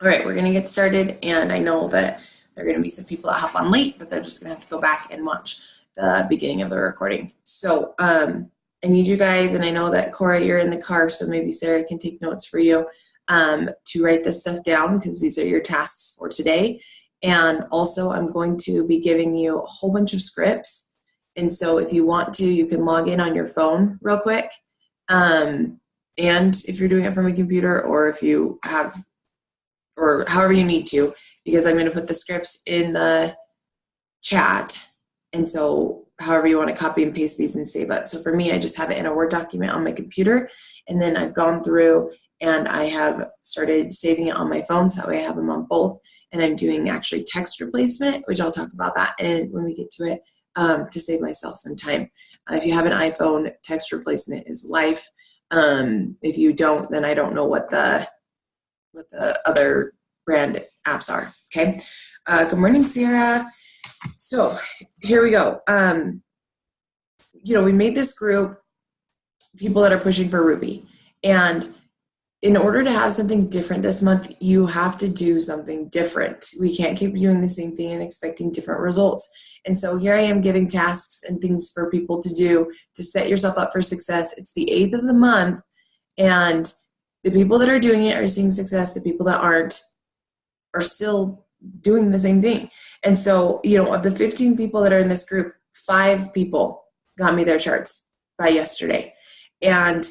All right, we're going to get started, and I know that there are going to be some people that hop on late, but they're just going to have to go back and watch the beginning of the recording. So I need you guys, and I know that Cora, you're in the car, so maybe Sarah can take notes for you to write this stuff down because these are your tasks for today. And also, I'm going to be giving you a whole bunch of scripts. And so if you want to, you can log in on your phone real quick. And if you're doing it from a computer, or if you have, or however you need to, because I'm going to put the scripts in the chat. And so however you want to copy and paste these and save it. So for me, I just have it in a Word document on my computer. And then I've gone through and I have started saving it on my phone. So that way I have them on both. And I'm doing actually text replacement, which I'll talk about that when we get to it, to save myself some time. If you have an iPhone, text replacement is life. If you don't, then I don't know what the other brand apps are. Okay. Good morning, Sierra. So here we go. We made this group, people that are pushing for Ruby. And in order to have something different this month, you have to do something different. We can't keep doing the same thing and expecting different results. And so here I am giving tasks and things for people to do to set yourself up for success. It's the 8th of the month, and the people that are doing it are seeing success. The people that aren't are still doing the same thing. And so, of the 15 people that are in this group, 5 people got me their charts by yesterday. And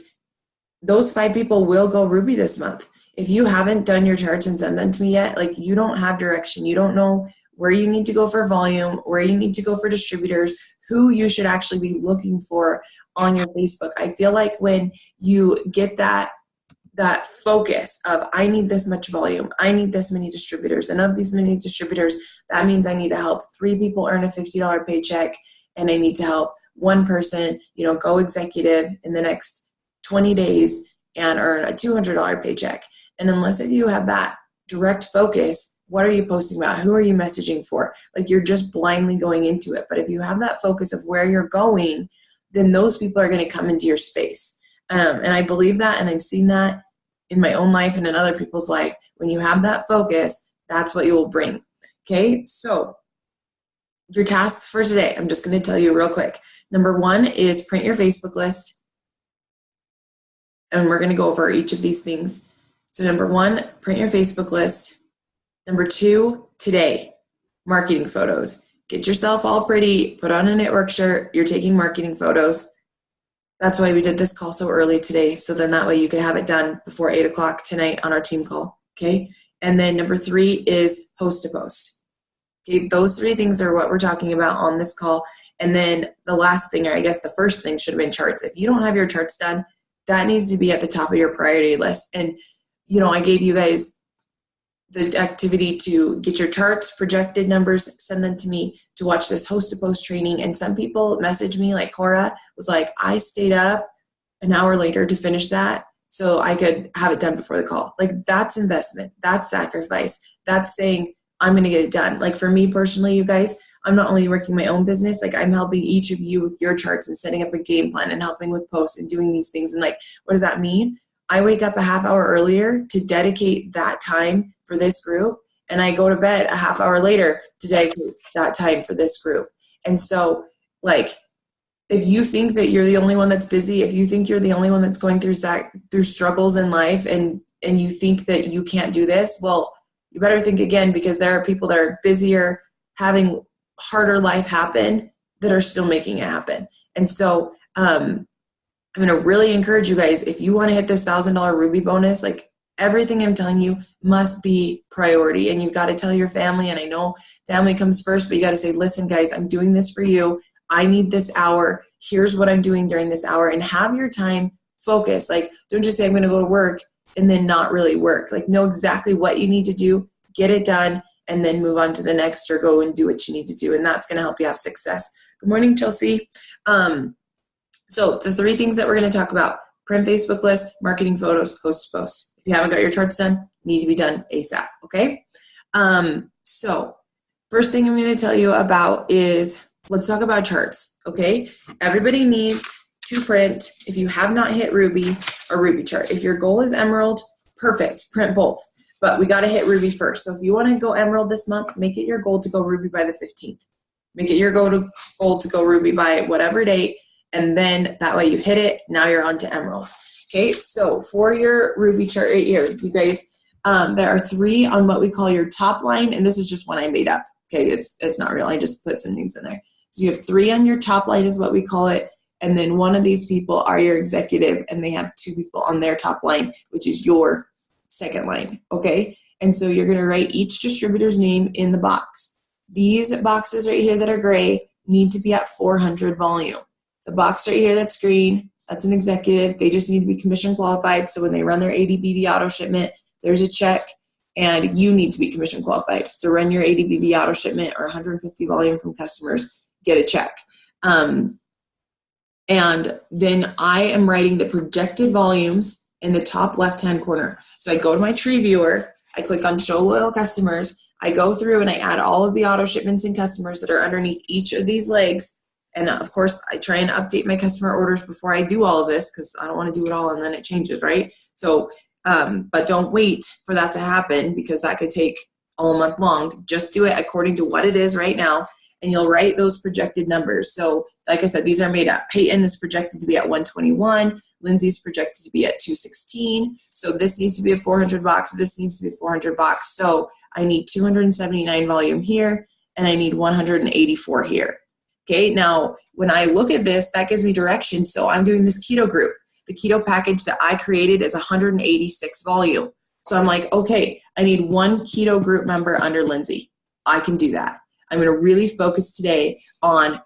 those 5 people will go Ruby this month. If you haven't done your charts and sent them to me yet, you don't have direction. You don't know where you need to go for volume, where you need to go for distributors, who you should actually be looking for on your Facebook. I feel like when you get that focus of, I need this much volume, I need this many distributors, and of these many distributors, that means I need to help 3 people earn a $50 paycheck, and I need to help one person, go executive in the next 20 days and earn a $200 paycheck. And unless if you have that direct focus, what are you posting about? Who are you messaging for? You're just blindly going into it. But if you have that focus of where you're going, then those people are going to come into your space. And I believe that, and I've seen that in my own life and in other people's life. When you have that focus, that's what you will bring. Okay, so your tasks for today, I'm just going to tell you real quick. Number 1 is print your Facebook list. And we're going to go over each of these things. So number 1, print your Facebook list. Number 2, today, marketing photos. Get yourself all pretty, put on a knit work shirt. You're taking marketing photos. That's why we did this call so early today. So then that way you can have it done before 8 o'clock tonight on our team call. Okay. And then number 3 is host to post. Okay. Those 3 things are what we're talking about on this call. And then the last thing, or I guess the first thing, should have been charts. If you don't have your charts done, that needs to be at the top of your priority list. And, I gave you guys the activity to get your charts, projected numbers, send them to me to watch this host to post training. And some people messaged me, like Cora was like, I stayed up an hour later to finish that so I could have it done before the call. That's investment. That's sacrifice. That's saying, I'm going to get it done. For me personally, you guys, I'm not only working my own business, I'm helping each of you with your charts and setting up a game plan and helping with posts and doing these things. And what does that mean? I wake up a half hour earlier to dedicate that time for this group, and I go to bed a half hour later to dedicate that time for this group. And so, if you think that you're the only one that's busy, if you think you're the only one that's going through struggles in life, and you think that you can't do this, well, you better think again, because there are people that are busier, having harder life happen, that are still making it happen. And so I'm going to really encourage you guys, if you want to hit this $1,000 Ruby bonus, everything I'm telling you must be priority. And you've got to tell your family, and I know family comes first, but you got to say, listen guys, I'm doing this for you. I need this hour. Here's what I'm doing during this hour, and have your time focused. Don't just say I'm going to go to work and then not really work. Know exactly what you need to do, get it done, and then move on to the next, or go and do what you need to do. And that's going to help you have success. Good morning, Chelsea. So the 3 things that we're going to talk about: print Facebook list, marketing photos, host to post. If you haven't got your charts done, need to be done ASAP. Okay. So first thing I'm going to tell you about is, let's talk about charts. Okay. Everybody needs to print, if you have not hit Ruby, a Ruby chart. If your goal is Emerald, perfect, print both. but we got to hit Ruby first. So if you want to go Emerald this month, make it your goal to go Ruby by the 15th. Make it your goal to go Ruby by whatever date, and then that way you hit it. Now you're on to Emerald. Okay, so for your Ruby chart right here, you guys, there are 3 on what we call your top line, and this is just one I made up. Okay, it's not real. I just put some names in there. So you have 3 on your top line is what we call it, and then one of these people are your executive, and they have 2 people on their top line, which is your second line. Okay, and so you're going to write each distributor's name in the box. These boxes right here that are gray need to be at 400 volume. The box right here that's green, that's an executive. They just need to be commission qualified. So when they run their ADBB auto shipment, there's a check, and you need to be commission qualified. So run your ADBB auto shipment or 150 volume from customers, get a check. And then I am writing the projected volumes in the top left-hand corner. So I go to my tree viewer, I click on show loyal customers, I go through and I add all of the auto shipments and customers that are underneath each of these legs. And of course, I try and update my customer orders before I do all of this because I don't want to do it all and then it changes, right? So, but don't wait for that to happen because that could take all month long. Just do it according to what it is right now, and you'll write those projected numbers. So, like I said, these are made up. Peyton is projected to be at 121. Lindsay's projected to be at 216. So this needs to be a 400 box. This needs to be a 400 box. So I need 279 volume here, and I need 184 here. Okay, now when I look at this, that gives me direction. So I'm doing this keto group. The keto package that I created is 186 volume. So I'm like, okay, I need 1 keto group member under Lindsay. I can do that. I'm going to really focus today on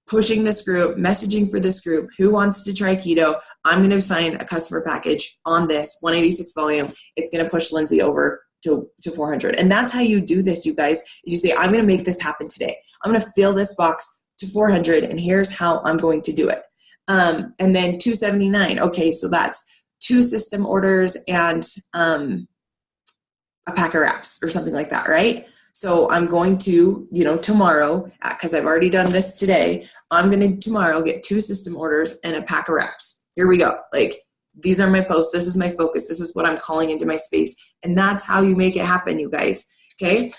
pushing this group, messaging for this group, who wants to try keto. I'm going to assign a customer package on this 186 volume. It's going to push Lindsay over to 400. And that's how you do this, you guys. You say, I'm going to make this happen today. I'm going to fill this box to 400, and here's how I'm going to do it. And then 279. Okay, so that's 2 system orders and a pack of wraps or something like that, right? So I'm going to, tomorrow, because I've already done this today, I'm going to tomorrow get 2 system orders and a pack of wraps. Here we go. Like, these are my posts. This is my focus. This is what I'm calling into my space. And that's how you make it happen, you guys. Okay.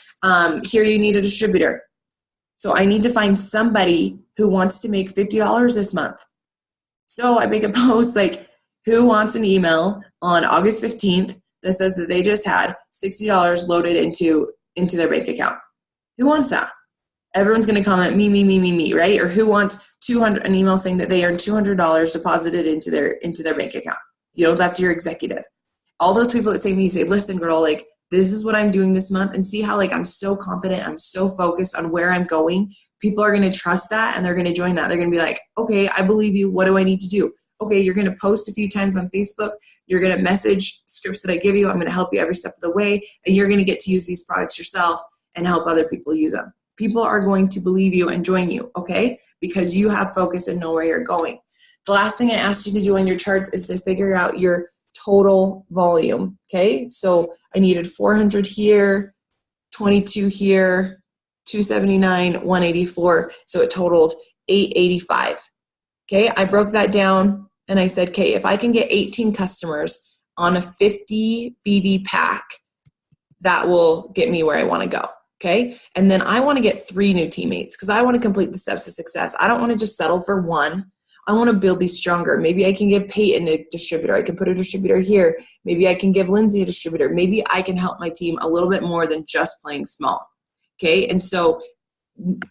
Here you need a distributor. So I need to find somebody who wants to make $50 this month. So I make a post like, who wants an email on August 15th that says that they just had $60 loaded into their bank account? Who wants that? Everyone's going to comment me, right? Or who wants an email saying that they earned $200 deposited into their bank account? That's your executive. All those people that say to me, say, listen, girl, like, this is what I'm doing this month, and see how, like, I'm so confident, I'm so focused on where I'm going. People are going to trust that, and they're going to join that. They're going to be like, okay, I believe you. What do I need to do? Okay, you're going to post a few times on Facebook. You're going to message scripts that I give you. I'm going to help you every step of the way, and you're going to get to use these products yourself and help other people use them. People are going to believe you and join you, okay? Because you have focus and know where you're going. The last thing I asked you to do on your charts is to figure out your total volume, okay? So I needed 400 here, 22 here, 279, 184, so it totaled 885. Okay, I broke that down and I said, okay, if I can get 18 customers on a 50 BD pack, that will get me where I want to go. Okay, and then I want to get 3 new teammates because I want to complete the steps to success. I don't want to just settle for 1. I want to build these stronger. Maybe I can give Peyton a distributor. I can put a distributor here. Maybe I can give Lindsay a distributor. Maybe I can help my team a little bit more than just playing small. Okay, and so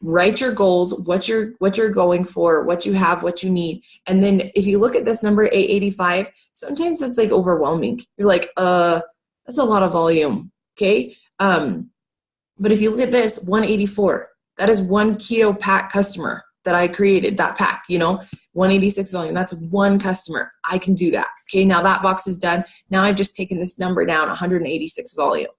write your goals, what you're going for, what you have, what you need. And then if you look at this number 885, sometimes it's like overwhelming. You're like, that's a lot of volume. Okay. But if you look at this 184, that is 1 keto pack customer that I created, that pack, 186 volume. That's 1 customer. I can do that. Okay. Now that box is done. Now I've just taken this number down, 186 volume.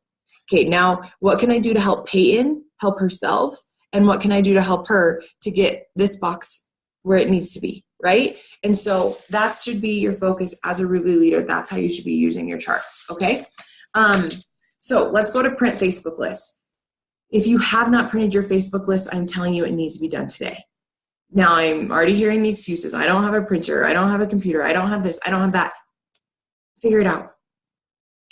Okay. Now what can I do to help Peyton help herself? And what can I do to help her to get this box where it needs to be, right? And so that should be your focus as a Ruby leader. That's how you should be using your charts, okay? So let's go to print Facebook lists. If you have not printed your Facebook list, I'm telling you it needs to be done today. Now I'm already hearing the excuses. I don't have a printer. I don't have a computer. I don't have this. I don't have that. Figure it out.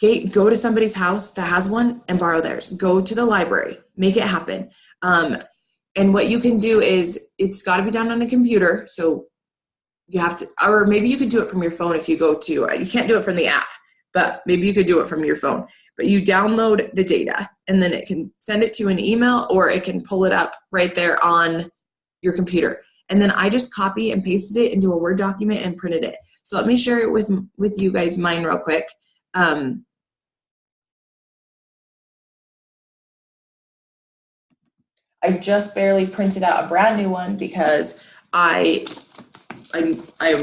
Okay, go to somebody's house that has one and borrow theirs. Go to the library, make it happen. And what you can do is it's got to be done on a computer. So you have to, or maybe you could do it from your phone if you go to, you can't do it from the app, but maybe you could do it from your phone. But you download the data and then it can send it to an email or it can pull it up right there on your computer. And then I just copy and pasted it into a Word document and printed it. So let me share it with you guys mine real quick. I just barely printed out a brand new one because I'm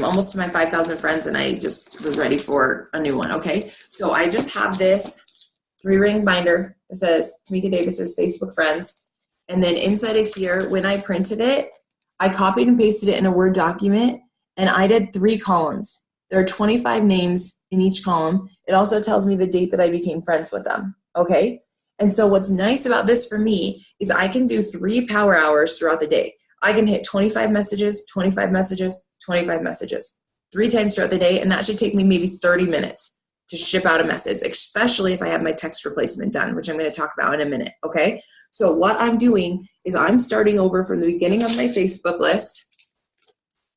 almost to my 5,000 friends and I just was ready for a new one. Okay, so I just have this 3-ring binder that says Tamika Davis's Facebook friends, and then inside of here, when I printed it, I copied and pasted it in a Word document, and I did 3 columns. There are 25 names in each column. It also tells me the date that I became friends with them. Okay. And so what's nice about this for me is I can do 3 power hours throughout the day. I can hit 25 messages, 25 messages, 25 messages 3 times throughout the day, and that should take me maybe 30 minutes to ship out a message, especially if I have my text replacement done, which I'm going to talk about in a minute, okay? So what I'm doing is I'm starting over from the beginning of my Facebook list,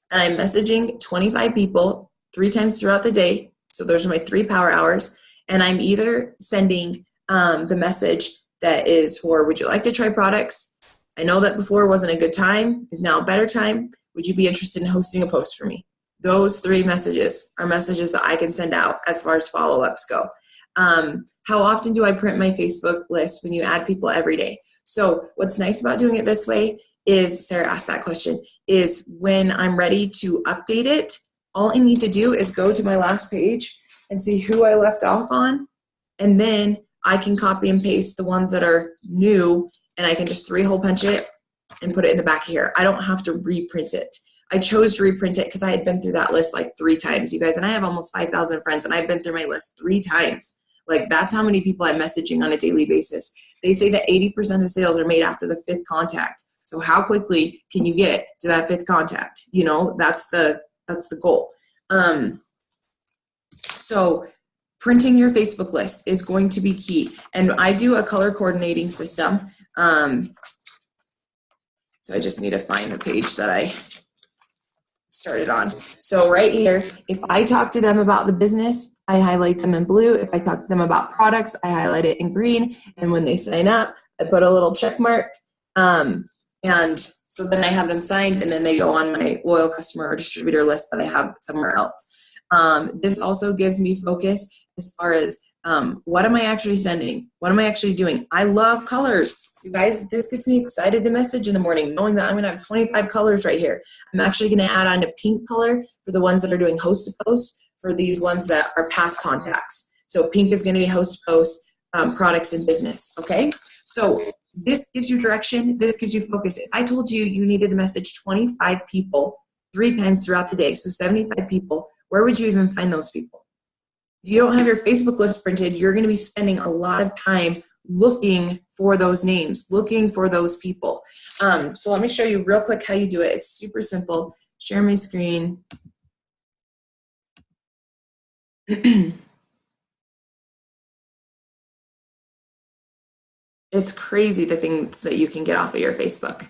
and I'm messaging 25 people 3 times throughout the day. So those are my 3 power hours, and I'm either sending the message that is for, would you like to try products? I know that before wasn't a good time, is now a better time. Would you be interested in hosting a post for me? Those 3 messages are messages that I can send out as far as follow-ups go. How often do I print my Facebook list when you add people every day? So what's nice about doing it this way is, Sarah asked that question, is when I'm ready to update it, all I need to do is go to my last page and see who I left off on, and then I can copy and paste the ones that are new, and I can just 3-hole punch it and put it in the back here. I don't have to reprint it. I chose to reprint it because I had been through that list like 3 times, you guys, and I have almost 5,000 friends, and I've been through my list 3 times. Like, that's how many people I'm messaging on a daily basis. They say that 80% of sales are made after the 5th contact. So how quickly can you get to that 5th contact? You know, that's the goal. So printing your Facebook list is going to be key. And I do a color coordinating system. So I just need to find the page that I started on. So right here, if I talk to them about the business, I highlight them in blue. If I talk to them about products, I highlight it in green. And when they sign up, I put a little check mark. And so then I have them signed, and then they go on my loyal customer or distributor list that I have somewhere else. This also gives me focus as far as what am I actually sending? What am I actually doing? I love colors. You guys, this gets me excited to message in the morning, knowing that I'm going to have 25 colors right here. I'm actually going to add on a pink color for the ones that are doing host to post, for these ones that are past contacts. So pink is going to be host to post, products and business, okay? So this gives you direction. This gives you focus. If I told you you needed to message 25 people 3 times throughout the day, so 75 people, where would you even find those people? If you don't have your Facebook list printed, you're going to be spending a lot of time looking for those names, looking for those people. So let me show you real quick how you do it. It's super simple. Share my screen. It's crazy the things that you can get off of your Facebook.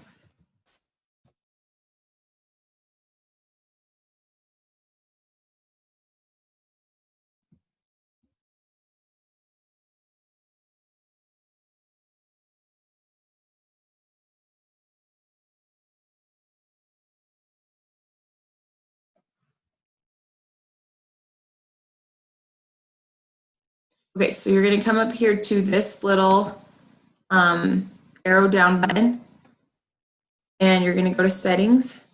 Okay, so you're going to come up here to this little arrow down button, and you're going to go to settings.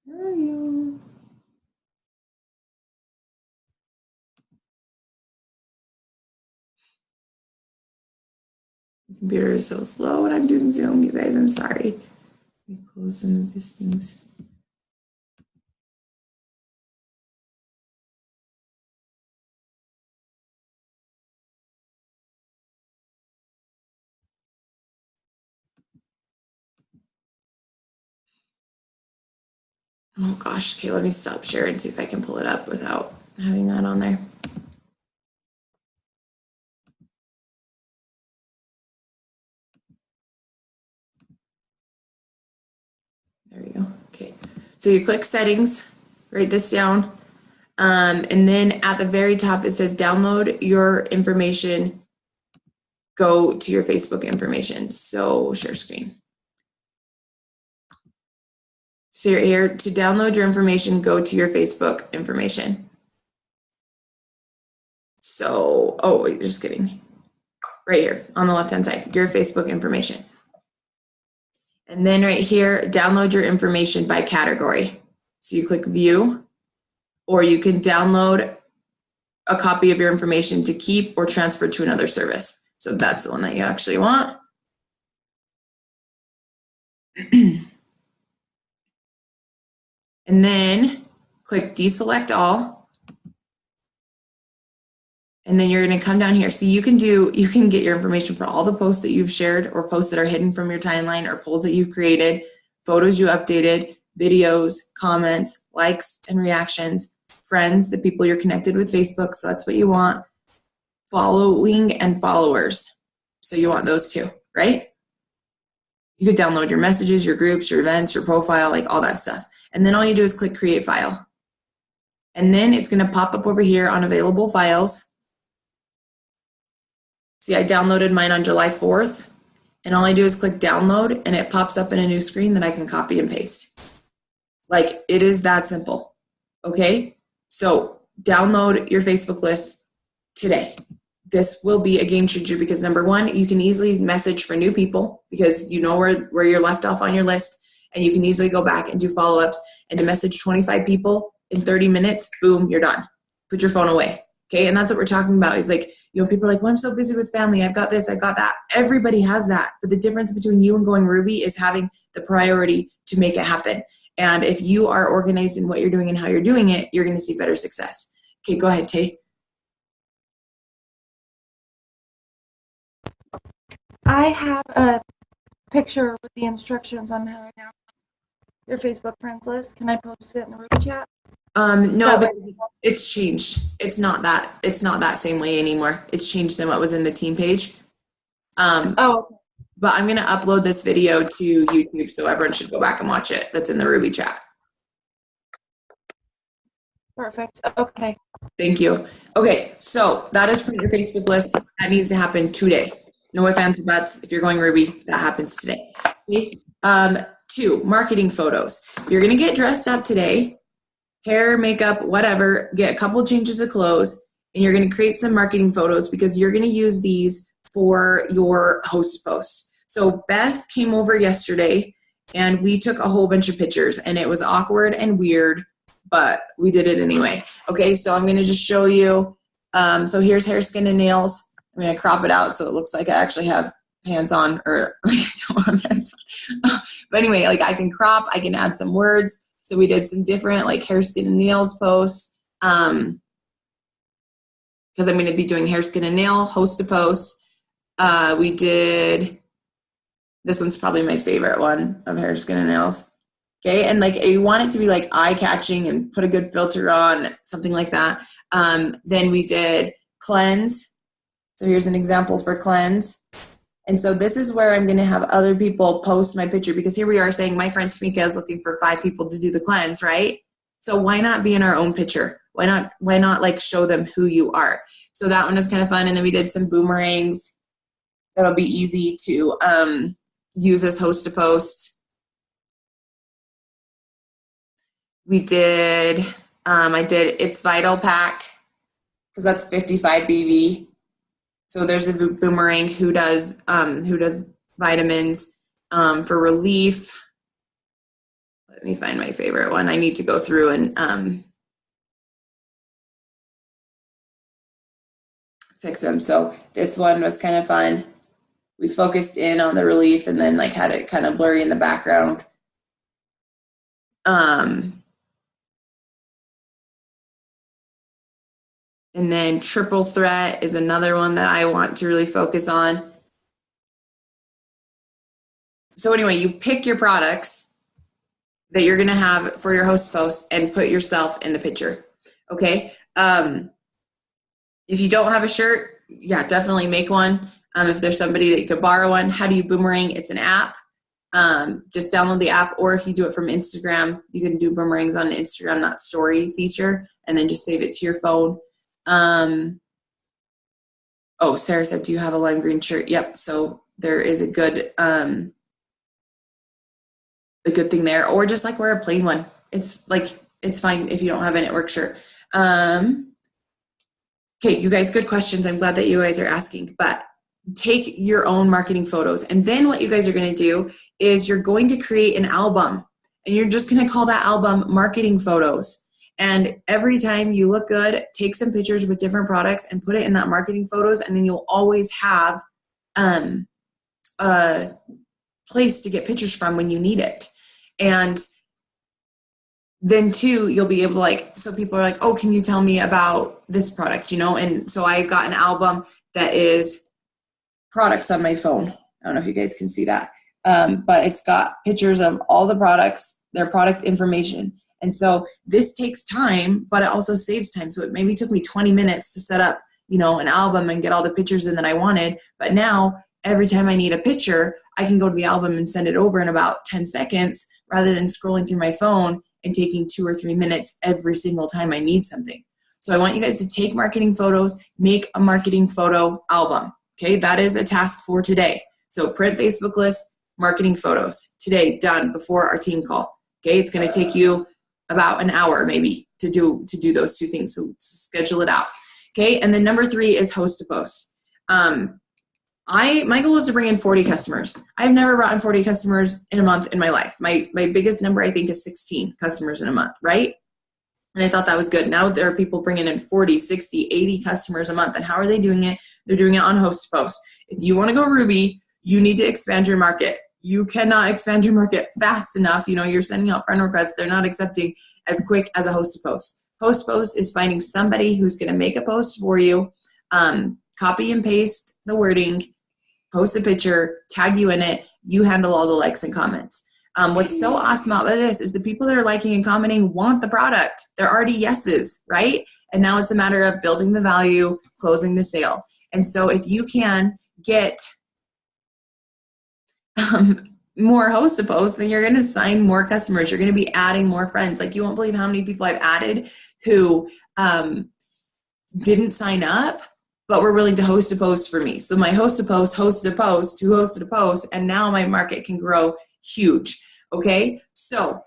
Where are you? The computer is so slow when I'm doing Zoom, you guys. I'm sorry. Let me close some of these things. Oh gosh, okay, let me stop sharing and see if I can pull it up without having that on there. There we go. Okay, so you click settings, write this down, and then at the very top it says download your information, go to your Facebook information. So share screen. So you're here to download your information, go to your Facebook information. So, oh, wait, just kidding. Right here on the left-hand side, your Facebook information. And then right here, download your information by category. So you click view, or you can download a copy of your information to keep or transfer to another service. So that's the one that you actually want. And then click deselect all. And then you're going to come down here. So you can get your information for all the posts that you've shared or posts that are hidden from your timeline or polls that you've created, photos you updated, videos, comments, likes and reactions, friends, the people you're connected with Facebook. So that's what you want. Following and followers. So you want those two, right? You could download your messages, your groups, your events, your profile, like all that stuff. And then all you do is click create file. And then it's going to pop up over here on available files. See, I downloaded mine on July 4th, and all I do is click download, and it pops up in a new screen that I can copy and paste. Like, it is that simple, okay? So download your Facebook list today. This will be a game changer because number one, you can easily message for new people because you know where you're left off on your list, and you can easily go back and do follow-ups and to message 25 people in 30 minutes, boom, you're done. Put your phone away. Okay, and that's what we're talking about is like, you know, people are like, well, I'm so busy with family. I've got this, I've got that. Everybody has that. But the difference between you and going Ruby is having the priority to make it happen. And if you are organized in what you're doing and how you're doing it, you're going to see better success. Okay, go ahead, Tay. I have a picture with the instructions on how to download your Facebook friends list. Can I post it in the Ruby chat? No, but it's changed. It's not that same way anymore. It's changed than what was in the team page. Oh. But I'm going to upload this video to YouTube, so everyone should go back and watch it. That's in the Ruby chat. Perfect. Okay. Thank you. Okay, so that is print your Facebook list. That needs to happen today. No ifs, ands, or buts. If you're going Ruby, that happens today. Okay. 2, marketing photos. You're going to get dressed up today. Hair, makeup, whatever, get a couple changes of clothes, and you're going to create some marketing photos because you're going to use these for your host post. So Beth came over yesterday and we took a whole bunch of pictures and it was awkward and weird, but we did it anyway. Okay, so I'm going to just show you. So here's hair, skin, and nails. I'm going to crop it out so it looks like I actually have hands on, or like I don't have hands on. But anyway, like I can crop, I can add some words. So we did some different like hair, skin, and nails posts because I'm going to be doing hair, skin, and nail host to post. We did, this one's probably my favorite one of hair, skin, and nails. Okay, and like you want it to be like eye-catching and put a good filter on, something like that. Then we did cleanse. So here's an example for cleanse. And so this is where I'm going to have other people post my picture because here we are saying my friend Tamika is looking for 5 people to do the cleanse, right? So why not be in our own picture? Why not like show them who you are? So that one was kind of fun. And then we did some boomerangs. That'll be easy to use as host to post. We did, I did It's Vital pack because that's 55 BV. So there's a boomerang who does vitamins for relief. Let me find my favorite one. I need to go through and fix them. So this one was kind of fun. We focused in on the relief and then like had it kind of blurry in the background. And then triple threat is another one that I want to really focus on. So anyway, you pick your products that you're going to have for your host post and put yourself in the picture. Okay. If you don't have a shirt, yeah, definitely make one. If there's somebody that you could borrow one, How Do You Boomerang? It's an app. Just download the app, or if you do it from Instagram, you can do boomerangs on Instagram, that story feature, and then just save it to your phone. Oh, Sarah said, do you have a lime green shirt? Yep. So there is a good thing there, or just like wear a plain one. It's fine if you don't have a network shirt. Okay, you guys, good questions. I'm glad that you guys are asking, but take your own marketing photos. And then what you guys are going to do is you're going to create an album, and you're just going to call that album marketing photos. And every time you look good, take some pictures with different products and put it in that marketing photos. And then you'll always have a place to get pictures from when you need it. And then too, you'll be able to so people are like, oh, can you tell me about this product, And so I got an album that is products on my phone. I don't know if you guys can see that. But it's got pictures of all the products, their product information. And so this takes time, but it also saves time. So it maybe took me 20 minutes to set up, an album and get all the pictures in that I wanted. But now every time I need a picture, I can go to the album and send it over in about 10 seconds rather than scrolling through my phone and taking 2 or 3 minutes every single time I need something. So I want you guys to take marketing photos, make a marketing photo album. Okay, that is a task for today. So print Facebook list, marketing photos. Today, done before our team call. Okay, it's going to take you about an hour maybe to do those two things. So schedule it out. Okay, and then number 3 is host a post. My goal is to bring in 40 customers. I've never brought in 40 customers in a month in my life. My biggest number, I think, is 16 customers in a month, right? And I thought that was good. Now there are people bringing in 40, 60, 80 customers a month. And how are they doing it? They're doing it on host posts. If you want to go Ruby, you need to expand your market. You cannot expand your market fast enough. You're sending out friend requests. They're not accepting as quick as a host post. Host post is finding somebody who's going to make a post for you, copy and paste the wording, post a picture, tag you in it. You handle all the likes and comments. What's so awesome about this is the people that are liking and commenting want the product. They're already yeses, right? And now it's a matter of building the value, closing the sale. And so if you can get more host posts, then you're going to sign more customers. You're going to be adding more friends. You won't believe how many people I've added who didn't sign up, but were willing to host a post for me. So my host a post, hosted a post, who hosted a post, and now my market can grow huge. Okay, so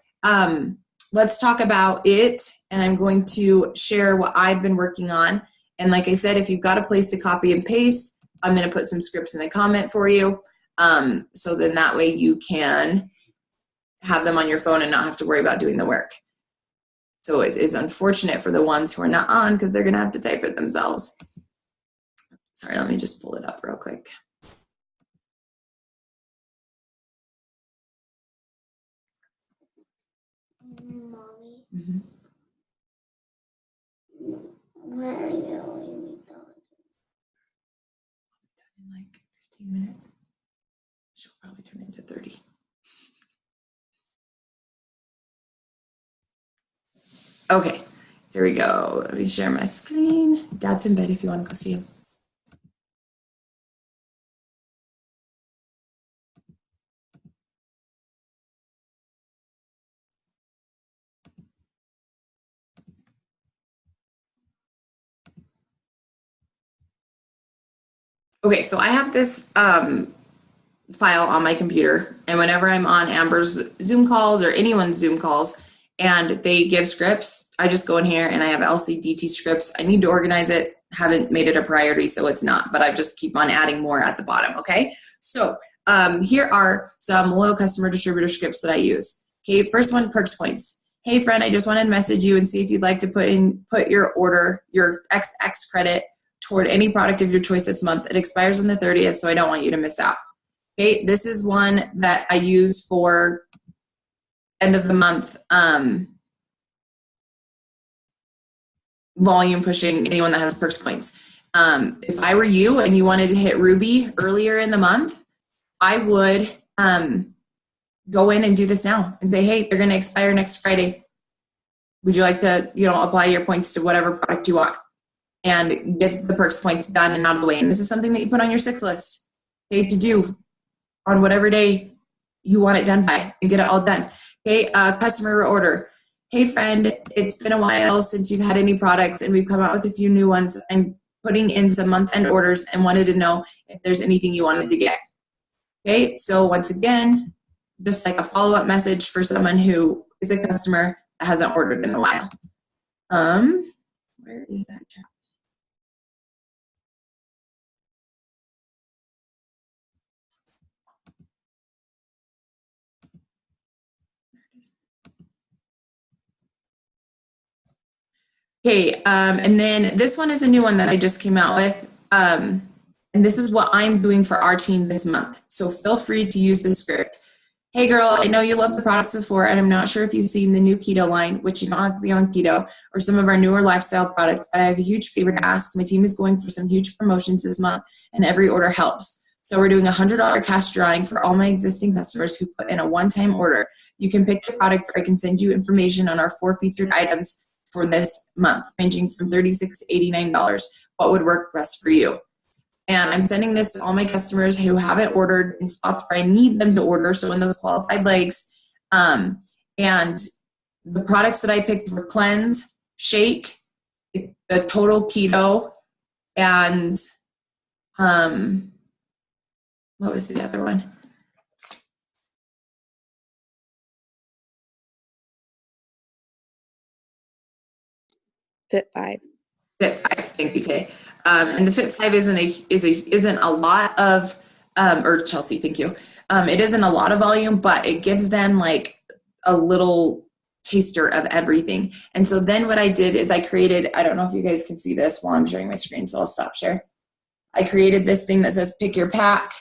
let's talk about it, and I'm going to share what I've been working on. And like I said, if you've got a place to copy and paste, I'm going to put some scripts in the comment for you. So then that way you can have them on your phone and not have to worry about doing the work. So it is unfortunate for the ones who are not on because they're going to have to type it themselves. Sorry, let me just pull it up real quick. Mommy, Mm-hmm. when are you going to be done? In like 15 minutes. She'll probably turn into 30. Okay, here we go. Let me share my screen. Dad's in bed if you want to go see him. Okay, so I have this file on my computer, and whenever I'm on Amber's Zoom calls or anyone's Zoom calls and they give scripts, I just go in here and I have LCDT scripts. I need to organize it, haven't made it a priority, so it's not, but I just keep on adding more at the bottom, okay? So here are some loyal customer distributor scripts that I use. Okay, first one, perks points. Hey friend, I just wanted to message you and see if you'd like to put your order, your XX credit toward any product of your choice this month. It expires on the 30th, so I don't want you to miss out. Okay, this is one that I use for end of the month volume pushing, anyone that has perks points. If I were you and you wanted to hit Ruby earlier in the month, I would go in and do this now and say, hey, they're going to expire next Friday. Would you like to, apply your points to whatever product you want and get the perks points done and out of the way? And this is something that you put on your 6 list, okay, to do on whatever day you want it done by and get it all done. Okay, customer order. Hey friend, it's been a while since you've had any products and we've come out with a few new ones. I'm putting in some month-end orders and wanted to know if there's anything you wanted to get. Okay, so once again, just like a follow-up message for someone who is a customer that hasn't ordered in a while. Where is that chat? Okay, and then this one is a new one that I just came out with. And this is what I'm doing for our team this month. So feel free to use this script. Hey girl, I know you love the products before, and I'm not sure if you've seen the new keto line, which you don't have to be on keto, or some of our newer lifestyle products, but I have a huge favor to ask. My team is going for some huge promotions this month, and every order helps. So we're doing a $100 cash drawing for all my existing customers who put in a one-time order. You can pick the product, or I can send you information on our 4 featured items for this month, ranging from $36 to $89. What would work best for you? And I'm sending this to all my customers who haven't ordered in spots where I need them to order, so in those qualified legs. And the products that I picked were Cleanse, Shake, the Total Keto, and what was the other one? Fit 5. Fit 5, thank you, Tay. And the Fit 5 isn't a lot of, or Chelsea, thank you. It isn't a lot of volume, but it gives them like a little taster of everything. And so then what I did is I created, I don't know if you guys can see this while I'm sharing my screen, so I'll stop share. I created this thing that says pick your pack.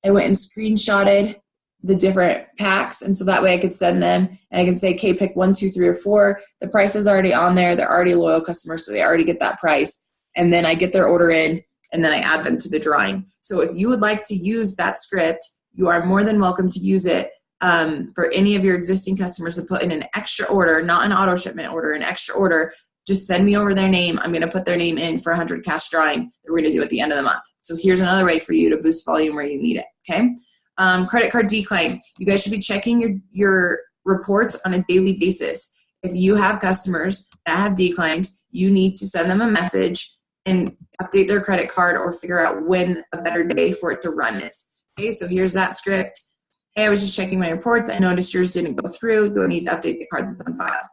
I went and screenshotted the different packs, and so that way I could send them and I can say, okay, pick 1, 2, 3, or 4. The price is already on there. They're already loyal customers, so they already get that price. And then I get their order in, and then I add them to the drawing. So if you would like to use that script, you are more than welcome to use it for any of your existing customers to put in an extra order, not an auto shipment order, an extra order. Just send me over their name. I'm going to put their name in for 100 cash drawing that we're going to do at the end of the month. So here's another way for you to boost volume where you need it, okay? Credit card decline. You guys should be checking your reports on a daily basis. If you have customers that have declined, you need to send them a message and update their credit card or figure out when a better day for it to run is. Okay, so here's that script. Hey, I was just checking my reports. I noticed yours didn't go through. Do I need to update the card that's on file?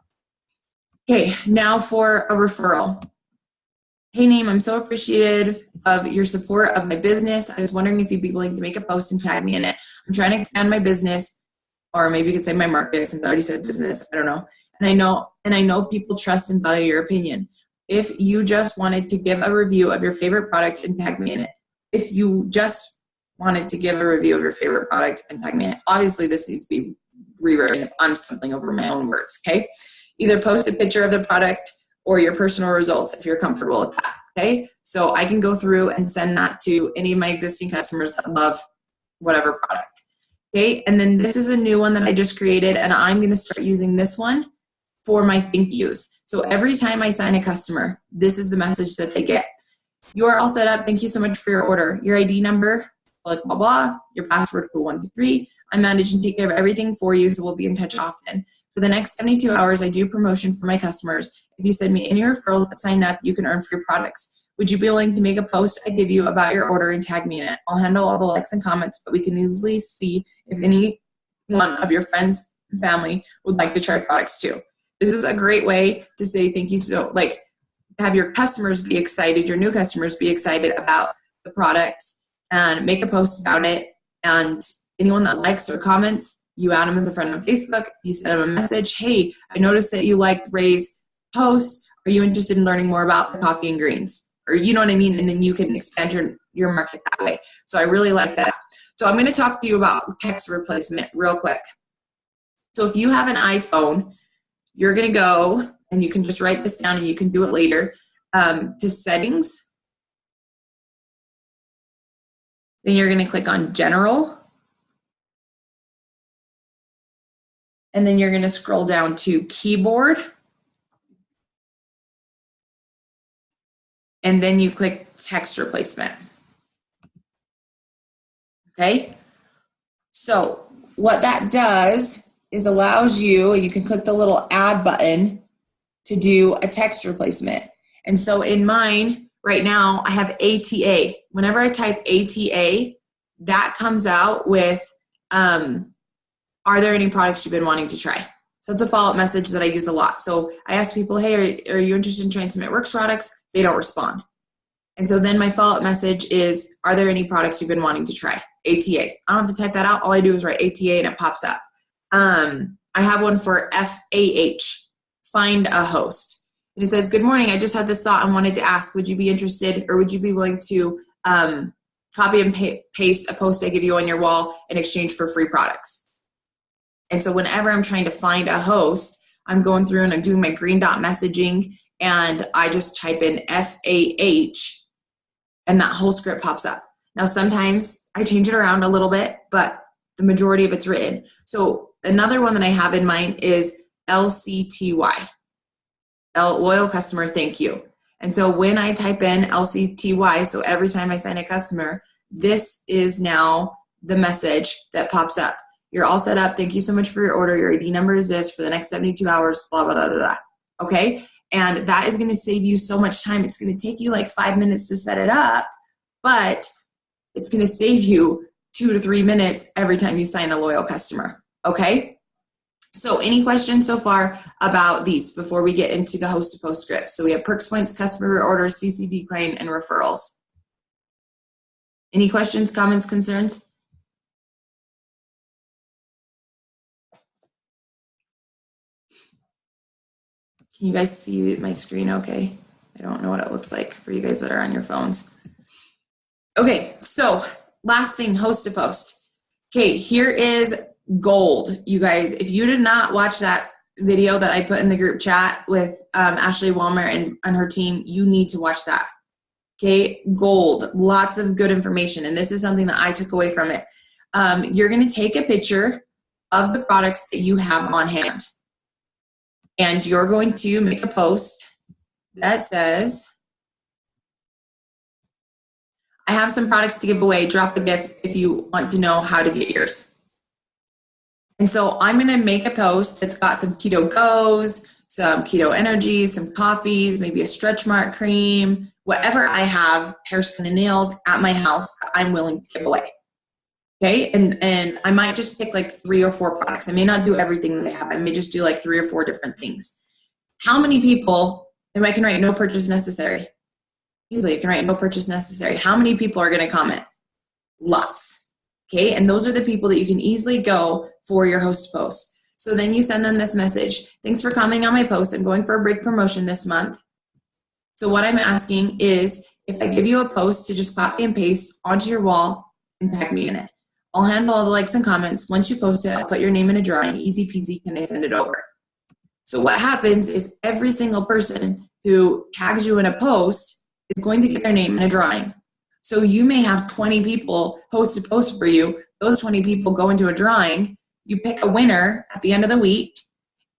Okay, now for a referral. Hey, Naeem, I'm so appreciative of your support of my business. I was wondering if you'd be willing to make a post and tag me in it. I'm trying to expand my business, or maybe you could say my market since I already said business. I don't know. And I know people trust and value your opinion. If you just wanted to give a review of your favorite products and tag me in it. If you just wanted to give a review of your favorite product and tag me in it. Obviously, this needs to be rewritten if I'm stumbling over my own words, okay? Either post a picture of the product or your personal results if you're comfortable with that, okay? So I can go through and send that to any of my existing customers that love whatever product, okay? And then this is a new one that I just created, and I'm gonna start using this one for my thank yous. So every time I sign a customer, this is the message that they get. You are all set up. Thank you so much for your order. Your ID number, blah, blah, blah. Your password, cool123. I manage and take care of everything for you, so we'll be in touch often. For the next 72 hours, I do promotion for my customers. If you send me any referrals that sign up, you can earn free products. Would you be willing to make a post I give you about your order and tag me in it? I'll handle all the likes and comments, but we can easily see if any one of your friends and family would like to try products too. This is a great way to say thank you. So like have your customers be excited, your new customers be excited about the products, and make a post about it. And anyone that likes or comments, you add them as a friend on Facebook, you send them a message. Hey, I noticed that you liked Ray's post. Are you interested in learning more about the coffee and greens? Or you know what I mean? And then you can expand your market that way. So I really like that. So I'm going to talk to you about text replacement real quick. So if you have an iPhone, you're going to go, and you can just write this down and you can do it later, to settings. Then you're going to click on general. And then you're going to scroll down to keyboard. And then you click text replacement. Okay? So what that does is allows you can click the little add button to do a text replacement. And so in mine, right now, I have ATA. Whenever I type ATA, that comes out with, are there any products you've been wanting to try? So it's a follow-up message that I use a lot. So I ask people, hey, are you interested in trying some It Works products? They don't respond. And so then my follow-up message is, are there any products you've been wanting to try? ATA. I don't have to type that out. All I do is write ATA and it pops up. I have one for FAH, find a host. And it says, good morning, I just had this thought and wanted to ask, would you be interested or would you be willing to copy and paste a post I give you on your wall in exchange for free products? And so whenever I'm trying to find a host, I'm going through and I'm doing my green dot messaging and I just type in FAH and that whole script pops up. Now, sometimes I change it around a little bit, but the majority of it's written. So another one that I have in mind is LCTY, loyal customer, thank you. And so when I type in LCTY, so every time I sign a customer, this is now the message that pops up. You're all set up. Thank you so much for your order. Your ID number is this for the next 72 hours, blah, blah, blah, blah, blah. Okay? And that is going to save you so much time. It's going to take you like 5 minutes to set it up, but it's going to save you 2 to 3 minutes every time you sign a loyal customer. Okay? So any questions so far about these before we get into the host-to-post script? So we have perks, points, customer orders, CC decline, and referrals. Any questions, comments, concerns? Can you guys see my screen okay? I don't know what it looks like for you guys that are on your phones. Okay, so last thing, host to post. Okay, here is gold, you guys. If you did not watch that video that I put in the group chat with Ashley Walmer and her team, you need to watch that. Okay, gold, lots of good information. And this is something that I took away from it. You're gonna take a picture of the products that you have on hand. And you're going to make a post that says, I have some products to give away. Drop a gift if you want to know how to get yours. And so I'm going to make a post that's got some Keto Goes, some Keto Energy, some coffees, maybe a stretch mark cream, whatever I have, hair, skin, and nails at my house, I'm willing to give away. Okay, and I might just pick like 3 or 4 products. I may not do everything that I have. I may just do like 3 or 4 different things. How many people, and I can write no purchase necessary. Easily, you can write no purchase necessary. How many people are going to comment? Lots. Okay, and those are the people that you can easily go for your host post. So then you send them this message. Thanks for commenting on my post. I'm going for a big promotion this month. So what I'm asking is if I give you a post to just copy and paste onto your wall and tag me in it. I'll handle all the likes and comments. Once you post it, I'll put your name in a drawing. Easy peasy, can I send it over? So what happens is every single person who tags you in a post is going to get their name in a drawing. So you may have 20 people post a post for you. Those 20 people go into a drawing. You pick a winner at the end of the week,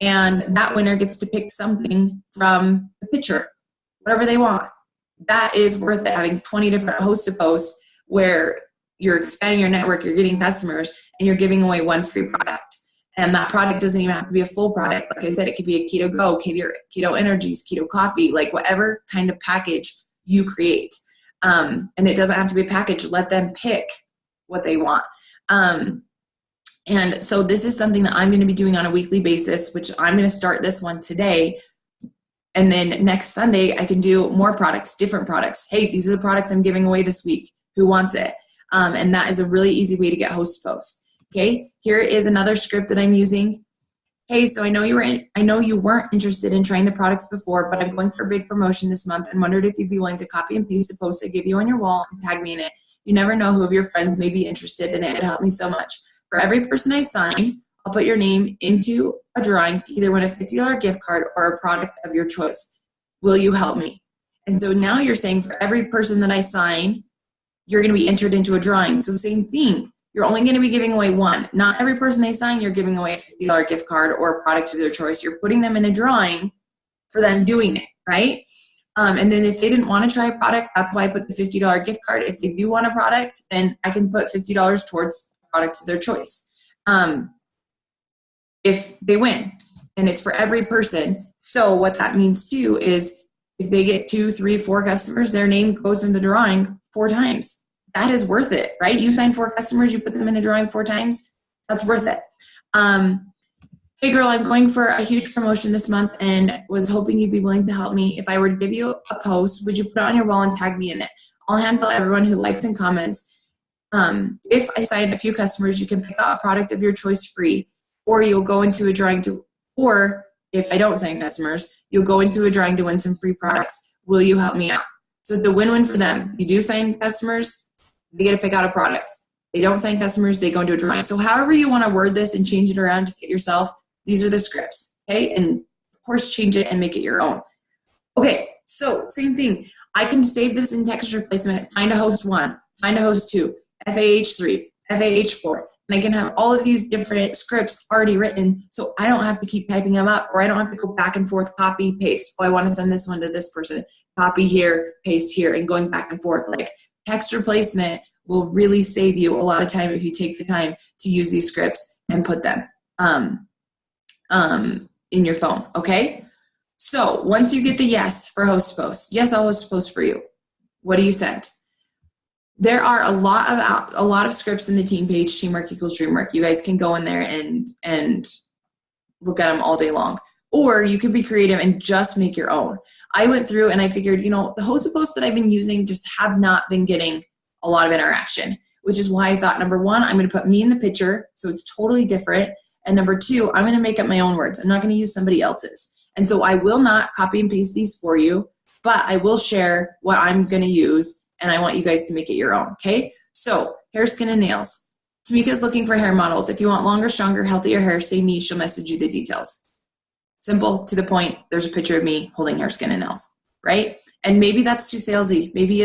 and that winner gets to pick something from the picture, whatever they want. That is worth it, having 20 different host to posts where you're expanding your network, you're getting customers, and you're giving away one free product. And that product doesn't even have to be a full product. Like I said, it could be a Keto Go, Keto Energies, Keto Coffee, like whatever kind of package you create. And it doesn't have to be a package. Let them pick what they want. And so this is something that I'm going to be doing on a weekly basis, which I'm going to start this one today. And then next Sunday, I can do more products, different products. Hey, these are the products I'm giving away this week. Who wants it? And that is a really easy way to get host posts. Okay, here is another script that I'm using. Hey, so I know you weren't interested in trying the products before, but I'm going for a big promotion this month and wondered if you'd be willing to copy and paste a post I give you on your wall and tag me in it. You never know who of your friends may be interested in it. It'd help me so much. For every person I sign, I'll put your name into a drawing to either win a $50 gift card or a product of your choice. Will you help me? And so now you're saying for every person that I sign, you're going to be entered into a drawing. So same thing. you're only going to be giving away one. Not every person they sign, you're giving away a $50 gift card or a product of their choice. You're putting them in a drawing for them doing it, right? And then if they didn't want to try a product, that's why I put the $50 gift card. If they do want a product, then I can put $50 towards a product of their choice. If they win, and it's for every person. So what that means too is if they get 2, 3, 4 customers, their name goes in the drawing 4 times. That is worth it, right? You sign 4 customers, you put them in a drawing 4 times. That's worth it. Hey girl, I'm going for a huge promotion this month and was hoping you'd be willing to help me. If I were to give you a post, would you put it on your wall and tag me in it? I'll handle everyone who likes and comments. If I sign a few customers, you can pick out a product of your choice free, or you'll go into a drawing to, or if I don't sign customers, you'll go into a drawing to win some free products. Will you help me out? So it's a win-win for them. You do sign customers, they get to pick out a product. They don't sign customers, they go into a drawing. So however you want to word this and change it around to fit yourself, these are the scripts, okay? And of course, change it and make it your own. Okay, so same thing. I can save this in text replacement, find a host 1, find a host 2, FAH3, FAH4, and I can have all of these different scripts already written so I don't have to keep typing them up, or I don't have to go back and forth, copy, paste. Oh, I want to send this one to this person, copy here, paste here, and going back and forth. Like text replacement will really save you a lot of time if you take the time to use these scripts and put them in your phone, okay? So once you get the yes for host post, yes, I'll host a post for you. What do you send? There are a lot of scripts in the team page, Teamwork Equals Dreamwork. You guys can go in there and look at them all day long. Or you can be creative and just make your own. I went through and I figured, the host posts that I've been using just have not been getting a lot of interaction, which is why I thought, number 1, I'm going to put me in the picture, so it's totally different. And number 2, I'm going to make up my own words. I'm not going to use somebody else's. And so I will not copy and paste these for you, but I will share what I'm going to use, and I want you guys to make it your own, okay? So hair, skin, and nails. Tamika's looking for hair models. If you want longer, stronger, healthier hair, say me. She'll message you the details. Simple, to the point. There's a picture of me holding hair, skin, and nails, right? And maybe that's too salesy. Maybe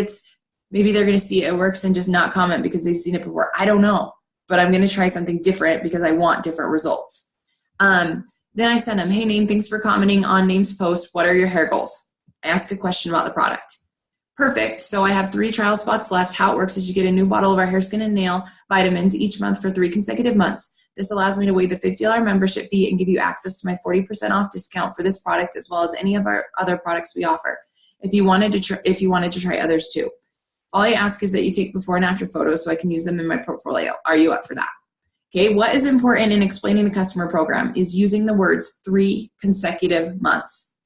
they're going to see it works and just not comment because they've seen it before. I don't know, but I'm going to try something different because I want different results. Then I send them, hey, name, thanks for commenting on Name's post. What are your hair goals? I ask a question about the product. Perfect. So I have 3 trial spots left. How it works is you get a new bottle of our hair, skin, and nail vitamins each month for 3 consecutive months. This allows me to waive the $50 membership fee and give you access to my 40% off discount for this product as well as any of our other products we offer. If you wanted to try others too. All I ask is that you take before and after photos so I can use them in my portfolio. Are you up for that? Okay, what is important in explaining the customer program is using the words 3 consecutive months.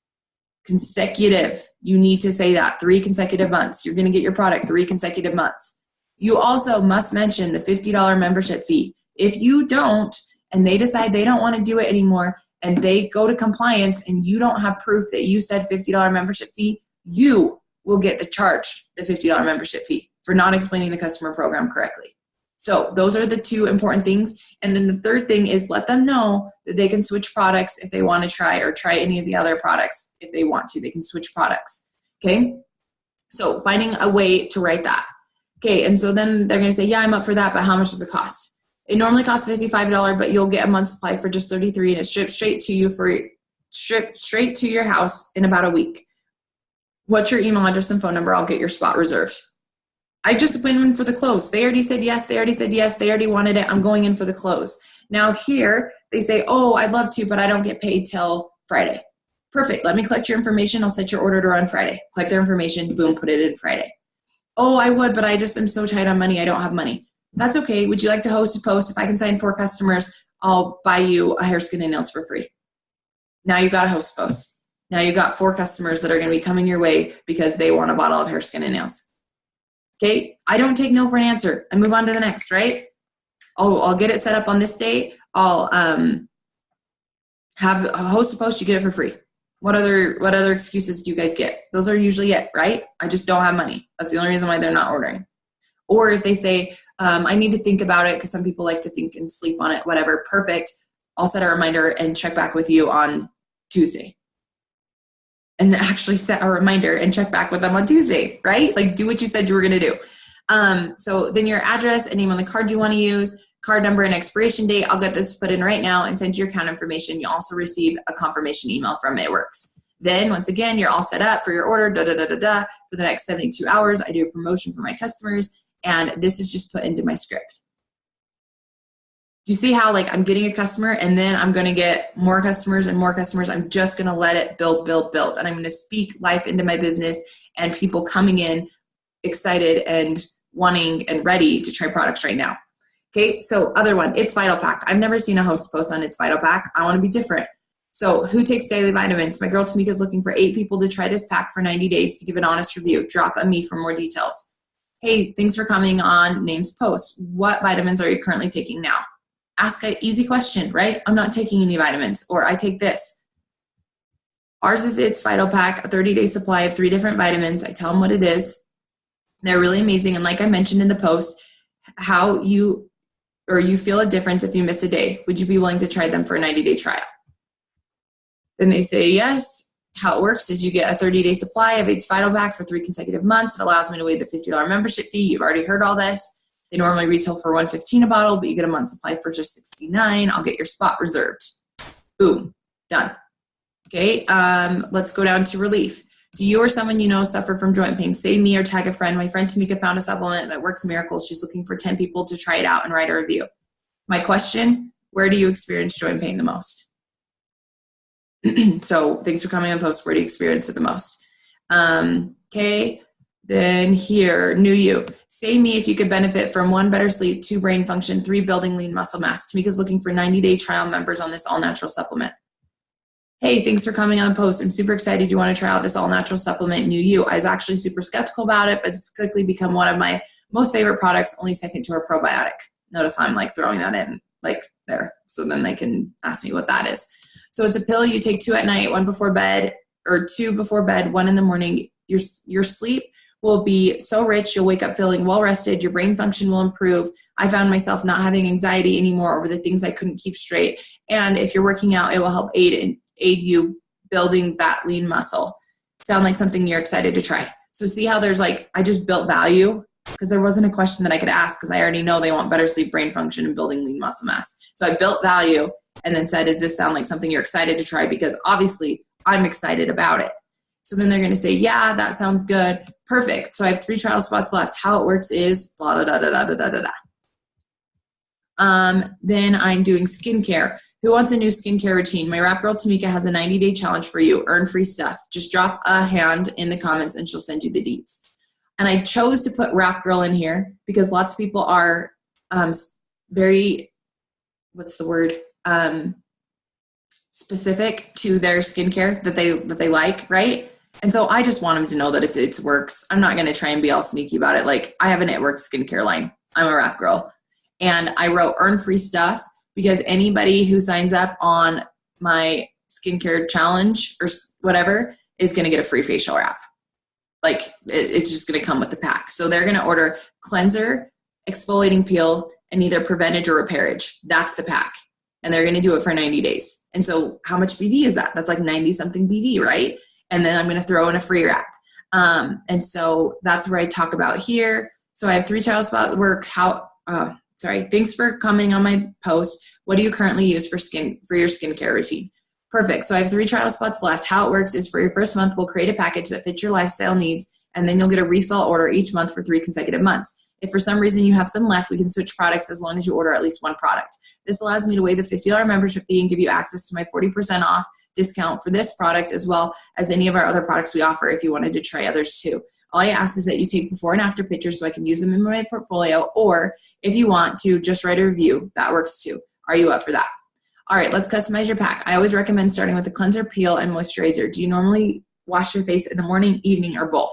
Consecutive. You need to say that. 3 consecutive months. You're going to get your product 3 consecutive months. You also must mention the $50 membership fee. If you don't, and they decide they don't want to do it anymore, and they go to compliance and you don't have proof that you said $50 membership fee, you will get the $50 membership fee for not explaining the customer program correctly. So those are the 2 important things. And then the third thing is let them know that they can switch products if they want to try, or try any of the other products if they want to. They can switch products. Okay? So finding a way to write that. Okay, and so then they're going to say, yeah, I'm up for that, but how much does it cost? It normally costs $55, but you'll get a month's supply for just $33, and it's shipped straight to your house in about a week. What's your email address and phone number? I'll get your spot reserved. I just went in for the close. They already said yes. They already wanted it. I'm going in for the close. Now here they say, oh, I'd love to, but I don't get paid till Friday. Perfect. Let me collect your information. I'll set your order to run Friday. Collect their information. Boom, put it in Friday. Oh, I would, but I just am so tight on money. I don't have money. That's okay. Would you like to host a post? If I can sign 4 customers, I'll buy you a hair, skin, and nails for free. Now you got a host post. Now you got 4 customers that are going to be coming your way because they want a bottle of hair, skin, and nails. Okay, I don't take no for an answer. I move on to the next, right? I'll get it set up on this date. I'll have a host a post, you get it for free. What other excuses do you guys get? Those are usually it, right? I just don't have money. That's the only reason why they're not ordering. Or if they say, I need to think about it because some people like to think and sleep on it, whatever, perfect. I'll set a reminder and check back with you on Tuesday. And actually set a reminder and check back with them on Tuesday, right? Like do what you said you were going to do. So then your address and name on the card you want to use, card number and expiration date. I'll get this put in right now and send you your account information. You'll also receive a confirmation email from It-Works. Then once again, you're all set up for your order, for the next 72 hours. I do a promotion for my customers, and this is just put into my script. You see how like I'm getting a customer and then I'm going to get more customers and more customers. I'm just going to let it build. And I'm going to speak life into my business and people coming in excited and wanting and ready to try products right now. Okay, so other one, It's Vital Pack. I've never seen a host post on It's Vital Pack. I want to be different. So who takes daily vitamins? My girl Tamika is looking for 8 people to try this pack for 90 days to give an honest review. Drop a me for more details. Hey, thanks for coming on Name's post. What vitamins are you currently taking now? Ask an easy question, right? I'm not taking any vitamins, or I take this. Ours is It's Vital Pack, a 30-day supply of 3 different vitamins. I tell them what it is. They're really amazing. And like I mentioned in the post, how you feel a difference if you miss a day. Would you be willing to try them for a 90-day trial? Then they say yes. How it works is you get a 30-day supply of It's Vital Pack for 3 consecutive months. It allows me to waive the $50 membership fee. You've already heard all this. They normally retail for $115 a bottle, but you get a month supply for just $69. I'll get your spot reserved. Boom, done. Okay, let's go down to relief. Do you or someone you know suffer from joint pain? Say me or tag a friend. My friend Tamika found a supplement that works miracles. She's looking for 10 people to try it out and write a review. My question, where do you experience joint pain the most? So thanks for coming on post. Where do you experience it the most? Okay, then here, new you. Say me if you could benefit from 1, better sleep, 2, brain function, 3, building lean muscle mass. Tamika's looking for 90-day trial members on this all-natural supplement. Hey, thanks for coming on the post. I'm super excited you want to try out this all-natural supplement, New You. I was actually super skeptical about it, but it's quickly become one of my most favorite products, only second to a probiotic. Notice how I'm like throwing that in like there, so then they can ask me what that is. So it's a pill you take 2 at night, 1 before bed, or 2 before bed, 1 in the morning. Your sleep will be so rich, you'll wake up feeling well-rested, your brain function will improve. I found myself not having anxiety anymore over the things I couldn't keep straight. And if you're working out, it will help aid you building that lean muscle. Sound like something you're excited to try. So see how there's like, I just built value because there wasn't a question that I could ask because I already know they want better sleep, brain function, and building lean muscle mass. So I built value and then said, does this sound like something you're excited to try? Because obviously I'm excited about it. So then they're going to say, yeah, that sounds good. Perfect. So I have 3 trial spots left. How it works is blah, da, da, da, da, da, da, da. Then I'm doing skincare. Who wants a new skincare routine? My rap girl Tamika has a 90-day challenge for you. Earn free stuff. Just drop a hand in the comments and she'll send you the deets. And I chose to put rap girl in here because lots of people are very, what's the word? Specific to their skincare that they like, right? And so I just want them to know that it works. I'm not going to try and be all sneaky about it. Like I have an It-Works skincare line. I'm a rap girl. And I wrote earn free stuff because anybody who signs up on my skincare challenge or whatever is going to get a free facial wrap. Like it's just going to come with the pack. So they're going to order cleanser, exfoliating peel, and either Preventage or Repairage. That's the pack. And they're going to do it for 90 days. And so how much BV is that? That's like 90 something BV, right? And then I'm going to throw in a free wrap. And so that's where I talk about here. So I have 3 trial spot work. Thanks for commenting on my post. What do you currently use for your skincare routine? Perfect. So I have 3 trial spots left. How it works is for your first month, we'll create a package that fits your lifestyle needs, and then you'll get a refill order each month for 3 consecutive months. If for some reason you have some left, we can switch products as long as you order at least 1 product. This allows me to waive the $50 membership fee and give you access to my 40% off discount for this product as well as any of our other products we offer if you wanted to try others too. All I ask is that you take before and after pictures so I can use them in my portfolio, or if you want to, just write a review. That works too. Are you up for that? All right, let's customize your pack. I always recommend starting with a cleanser, peel, and moisturizer. Do you normally wash your face in the morning, evening, or both?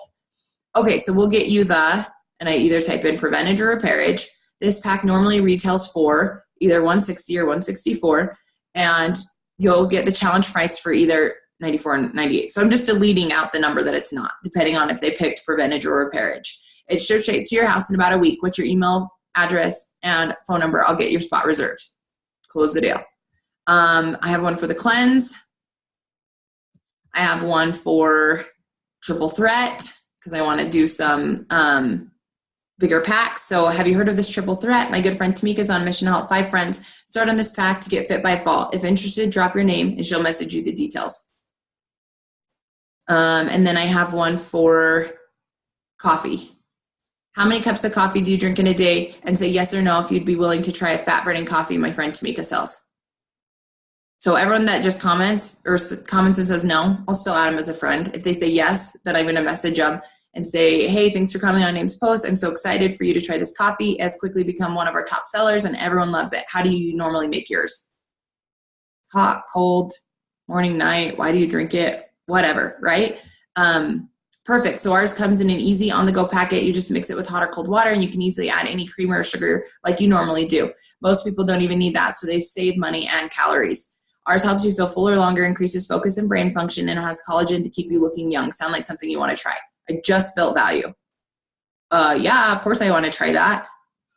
Okay, so we'll get you and I either type in Preventage or Repairage. This pack normally retails for either $160 or $164, and you'll get the challenge price for either $94 or $98. So I'm just deleting out the number that it's not, depending on if they picked Preventage or Repairage. It's shipped straight to your house in about a week. What's your email address and phone number? I'll get your spot reserved. Close the deal. I have one for the cleanse. I have one for triple threat because I want to do some bigger packs. So have you heard of this triple threat? My good friend Tamika's on a mission to help 5 friends start on this pack to get fit by fall. If interested, drop your name and she'll message you the details. And then I have one for coffee. How many cups of coffee do you drink in a day? And say yes or no if you'd be willing to try a fat burning coffee my friend Tamika sells. So everyone that just comments and says no, I'll still add them as a friend. If they say yes, then I'm going to message them and say, hey, thanks for coming on Name's Post. I'm so excited for you to try this coffee. It has quickly become one of our top sellers and everyone loves it. How do you normally make yours? Hot, cold, morning, night? Why do you drink it? Whatever, right? Perfect. So ours comes in an easy on-the-go packet. You just mix it with hot or cold water and you can easily add any creamer or sugar like you normally do. Most people don't even need that, so they save money and calories. Ours helps you feel fuller longer, increases focus and brain function, and has collagen to keep you looking young. Sound like something you want to try? I just built value. Yeah, of course I want to try that.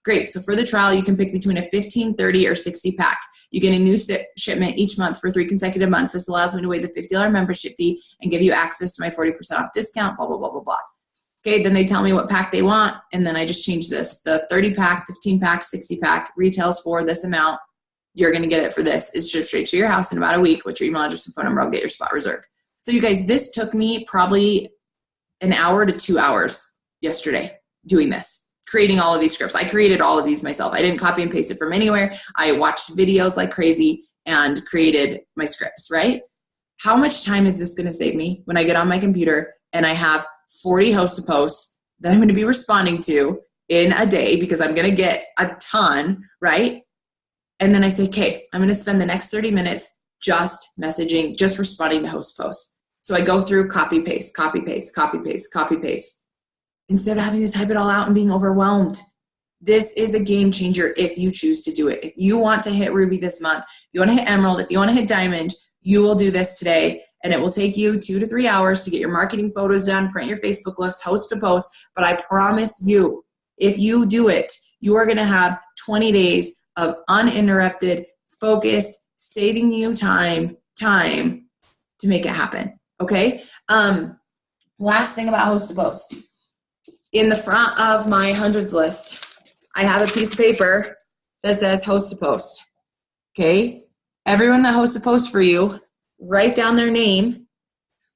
Great. So for the trial, you can pick between a 15, 30, or 60 pack. You get a new shipment each month for 3 consecutive months. This allows me to waive the $50 membership fee and give you access to my 40% off discount, blah, blah, blah, blah, blah. Okay, then they tell me what pack they want, and then I just change this. The 30 pack, 15 pack, 60 pack retails for this amount. You're going to get it for this. It's shipped straight to your house in about a week with your email address and phone number. I'll get your spot reserved. So you guys, this took me probably an hour to 2 hours yesterday doing this, creating all of these scripts. I created all of these myself. I didn't copy and paste it from anywhere. I watched videos like crazy and created my scripts, right? How much time is this going to save me when I get on my computer and I have 40 host to posts that I'm going to be responding to in a day because I'm going to get a ton, right? And then I say, okay, I'm going to spend the next 30 minutes just messaging, just responding to host posts. So I go through copy, paste, copy, paste, copy, paste, copy, paste, instead of having to type it all out and being overwhelmed. This is a game changer if you choose to do it. If you want to hit Ruby this month, if you want to hit Emerald, if you want to hit Diamond, you will do this today. And it will take you 2 to 3 hours to get your marketing photos done, print your Facebook list, host a post. But I promise you, if you do it, you are going to have 20 days of uninterrupted, focused, saving you time to make it happen. Okay. Last thing about host to post. In the front of my hundreds list, I have a piece of paper that says host to post. Okay. Everyone that hosts a post for you, write down their name,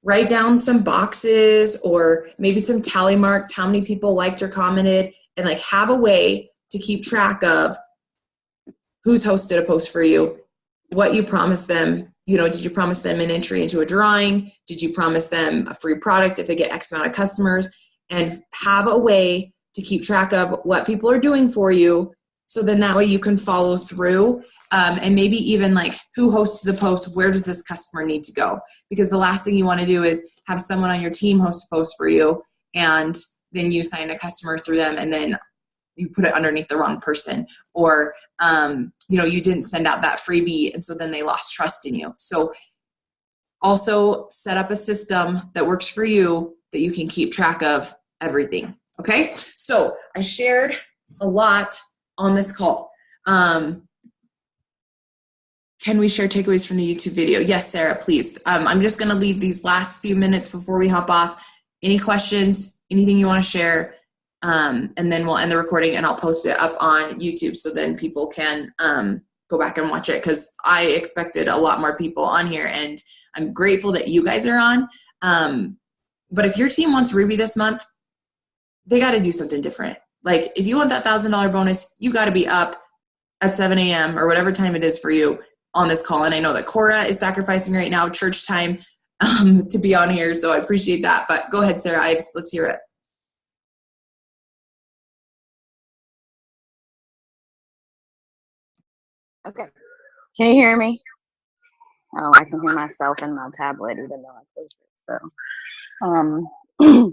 write down some boxes or maybe some tally marks, how many people liked or commented, and like have a way to keep track of who's hosted a post for you, what you promised them. You know, did you promise them an entry into a drawing? Did you promise them a free product if they get X amount of customers? And have a way to keep track of what people are doing for you. So then that way you can follow through and maybe even like who hosted the post, where does this customer need to go? Because the last thing you want to do is have someone on your team host a post for you and then you sign a customer through them and then you put it underneath the wrong person, or you didn't send out that freebie and so then they lost trust in you. So also set up a system that works for you that you can keep track of everything. Okay, so I shared a lot on this call. Can we share takeaways from the YouTube video? Yes, Sarah, please. I'm just going to leave these last few minutes before we hop off. Any questions, anything you want to share, and then we'll end the recording and I'll post it up on YouTube so then people can go back and watch it, because I expected a lot more people on here and I'm grateful that you guys are on. But if your team wants Ruby this month, they got to do something different. Like if you want that $1,000 bonus, you got to be up at 7 a.m. or whatever time it is for you on this call. And I know that Cora is sacrificing right now church time to be on here. So I appreciate that. But go ahead, Sarah Ives. Let's hear it. Okay. Can you hear me? Oh, I can hear myself in my tablet even though I closed it. So,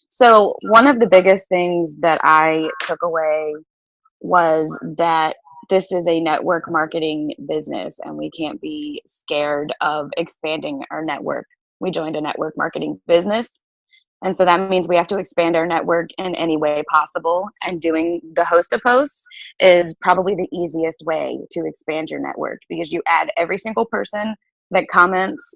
so one of the biggest things that I took away was that this is a network marketing business and we can't be scared of expanding our network. We joined a network marketing business. And so that means we have to expand our network in any way possible. And doing the host a posts is probably the easiest way to expand your network, because you add every single person that comments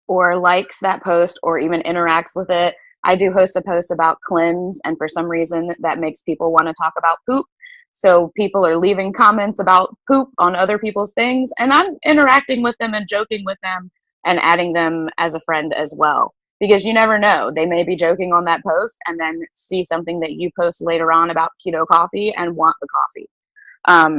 or likes that post or even interacts with it I do host a post about cleanse, and for some reason that makes people want to talk about poop. So people are leaving comments about poop on other people's things, and I'm interacting with them and joking with them and adding them as a friend as well. Because you never know, they may be joking on that post and then see something that you post later on about keto coffee and want the coffee.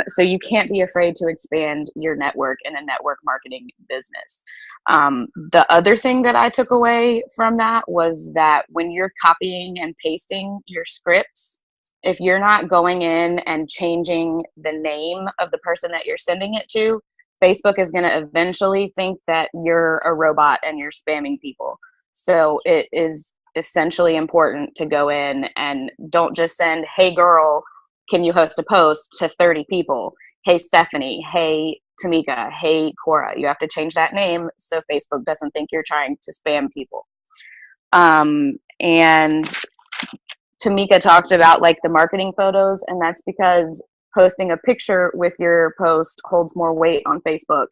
So you can't be afraid to expand your network in a network marketing business. The other thing that I took away from that was that when you're copying and pasting your scripts, if you're not going in and changing the name of the person that you're sending it to, Facebook is going to eventually think that you're a robot and you're spamming people. So it is essentially important to go in and don't just send, hey girl, can you host a post to 30 people? Hey Stephanie, hey Tamika, hey Cora. You have to change that name so Facebook doesn't think you're trying to spam people. And Tamika talked about like the marketing photos, and that's because posting a picture with your post holds more weight on Facebook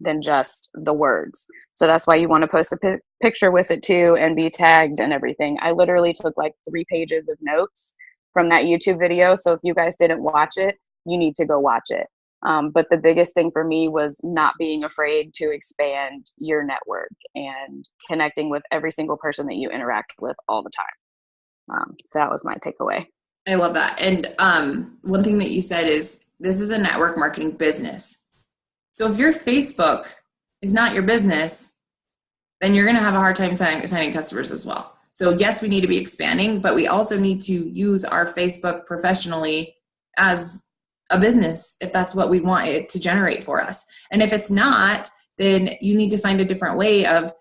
than just the words. So that's why you want to post a picture with it too and be tagged and everything. I literally took like 3 pages of notes from that YouTube video. So if you guys didn't watch it, you need to go watch it. But the biggest thing for me was not being afraid to expand your network and connecting with every single person that you interact with all the time. So that was my takeaway. I love that. And one thing that you said is this is a network marketing business. So if your Facebook is not your business, then you're going to have a hard time signing customers as well. So yes, we need to be expanding, but we also need to use our Facebook professionally as a business if that's what we want it to generate for us. And if it's not, then you need to find a different way of,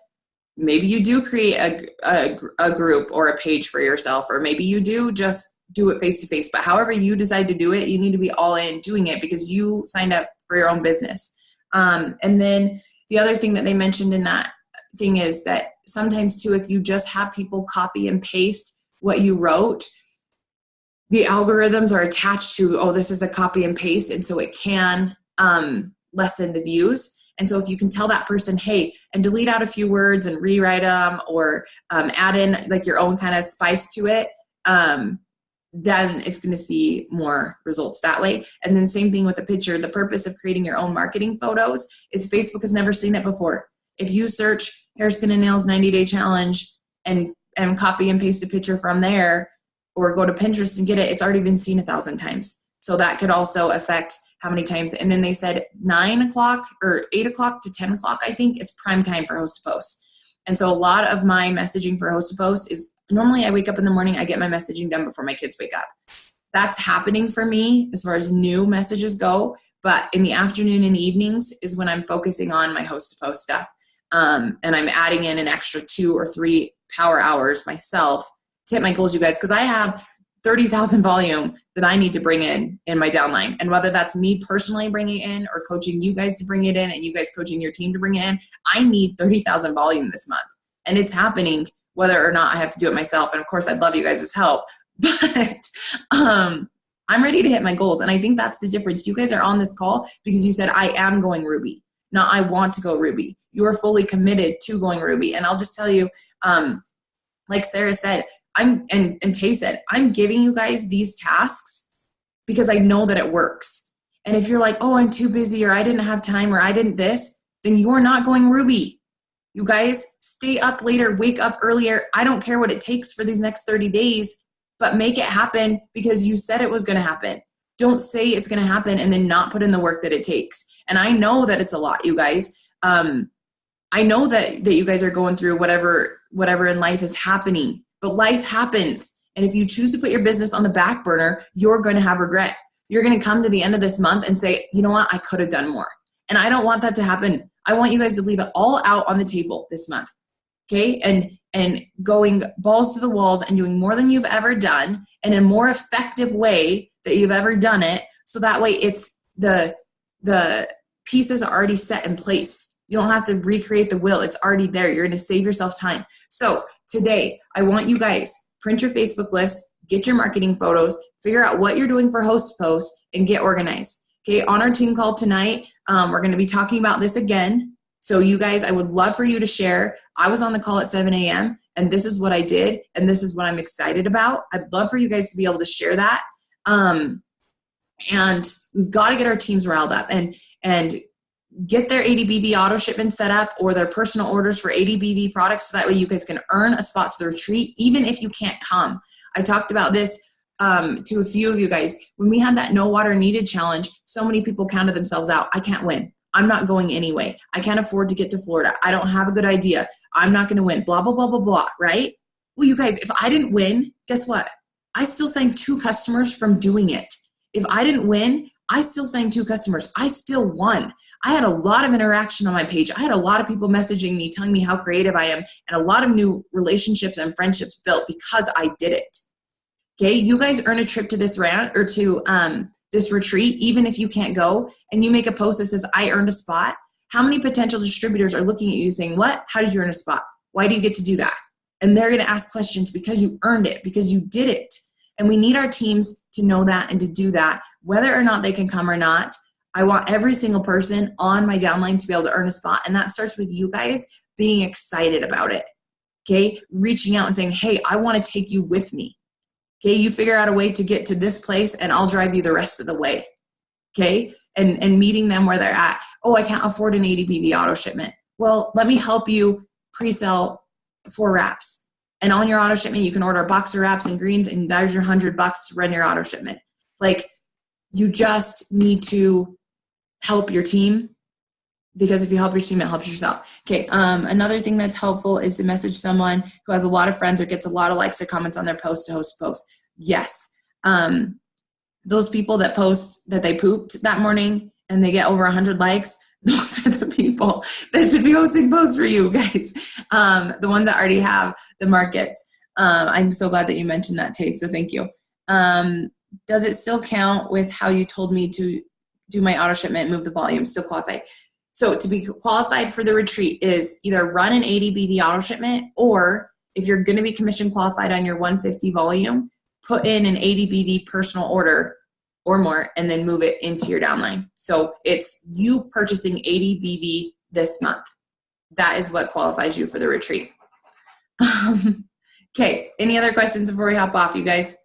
maybe you do create a group or a page for yourself, or maybe you do just do it face to face. But however you decide to do it, you need to be all in doing it because you signed up for your own business. And then the other thing that they mentioned in that thing is that sometimes too, if you just have people copy and paste what you wrote, the algorithms are attached to, oh, this is a copy and paste. And so it can lessen the views. And so if you can tell that person, hey, and delete out a few words and rewrite them, or add in like your own kind of spice to it, then it's going to see more results that way. And then same thing with the picture. The purpose of creating your own marketing photos is Facebook has never seen it before. If you search hair, skin, and nails 90-day challenge and copy and paste a picture from there, or go to Pinterest and get it, it's already been seen 1,000 times. So that could also affect how many times. And then they said 9 o'clock or 8 o'clock to 10 o'clock, I think, is prime time for host to post. And so a lot of my messaging for host to post is normally I wake up in the morning, I get my messaging done before my kids wake up. That's happening for me as far as new messages go. But in the afternoon and evenings is when I'm focusing on my host to post stuff. And I'm adding in an extra 2 or 3 power hours myself to hit my goals, you guys, because I have 30,000 volume that I need to bring in my downline. And whether that's me personally bringing it in or coaching you guys to bring it in and you guys coaching your team to bring it in, I need 30,000 volume this month. And it's happening whether or not I have to do it myself. And of course, I'd love you guys' help, but I'm ready to hit my goals. And I think that's the difference. You guys are on this call because you said, I am going Ruby. Not I want to go Ruby. You are fully committed to going Ruby. And I'll just tell you, like Sarah said, and Tay said, I'm giving you guys these tasks because I know that it works. And if you're like, oh, I'm too busy, or I didn't have time, or I didn't this, then you're not going Ruby. You guys stay up later, wake up earlier. I don't care what it takes for these next 30 days, but make it happen because you said it was going to happen. Don't say it's going to happen and then not put in the work that it takes. And I know that it's a lot, you guys. I know that you guys are going through whatever in life is happening, but life happens. And if you choose to put your business on the back burner, you're going to have regret. You're going to come to the end of this month and say, you know what? I could have done more. And I don't want that to happen. I want you guys to leave it all out on the table this month. Okay. And going balls to the walls and doing more than you've ever done in a more effective way that you've ever done it. So that way it's the pieces are already set in place. You don't have to recreate the wheel. It's already there. You're going to save yourself time. So today, I want you guys, print your Facebook list, get your marketing photos, figure out what you're doing for host posts, and get organized. Okay, on our team call tonight, we're going to be talking about this again. So you guys, I would love for you to share. I was on the call at 7 a.m. and this is what I did, and this is what I'm excited about. I'd love for you guys to be able to share that. And we've got to get our teams riled up and get their ADBV auto shipment set up or their personal orders for ADBV products, so that way you guys can earn a spot to the retreat, even if you can't come. I talked about this to a few of you guys. When we had that no water needed challenge, so many people counted themselves out. I can't win. I'm not going anyway. I can't afford to get to Florida. I don't have a good idea. I'm not going to win. Blah, blah, blah, blah, blah, right? Well, you guys, if I didn't win, guess what? I still sang 2 customers from doing it. If I didn't win, I still sang 2 customers. I still won. I had a lot of interaction on my page. I had a lot of people messaging me, telling me how creative I am, and a lot of new relationships and friendships built because I did it. Okay, you guys earn a trip to this rant or to this retreat, even if you can't go, and you make a post that says, I earned a spot. How many potential distributors are looking at you saying, what? How did you earn a spot? Why do you get to do that? And they're going to ask questions because you earned it, because you did it. And we need our teams to know that and to do that, whether or not they can come or not. I want every single person on my downline to be able to earn a spot. And that starts with you guys being excited about it. Okay. Reaching out and saying, hey, I want to take you with me. Okay. You figure out a way to get to this place and I'll drive you the rest of the way. Okay. And meeting them where they're at. Oh, I can't afford an ADBV auto shipment. Well, let me help you pre-sell 4 wraps. And on your auto shipment, you can order a box of wraps and greens, and there's your $100 to run your auto shipment. Like, you just need to help your team, because if you help your team, it helps yourself. Okay. Another thing that's helpful is to message someone who has a lot of friends or gets a lot of likes or comments on their post to host a post. Yes. Those people that post that they pooped that morning and they get over 100 likes, those are the people that should be hosting posts for you guys. The ones that already have the markets. I'm so glad that you mentioned that, Tate, so thank you. Does it still count with how you told me to do my auto shipment, move the volume, still qualified? So to be qualified for the retreat is either run an ADBV auto shipment, or if you're going to be commission qualified on your 150 volume, put in an ADBV personal order or more, and then move it into your downline. So it's you purchasing ADBV this month. That is what qualifies you for the retreat. Okay, any other questions before we hop off, you guys?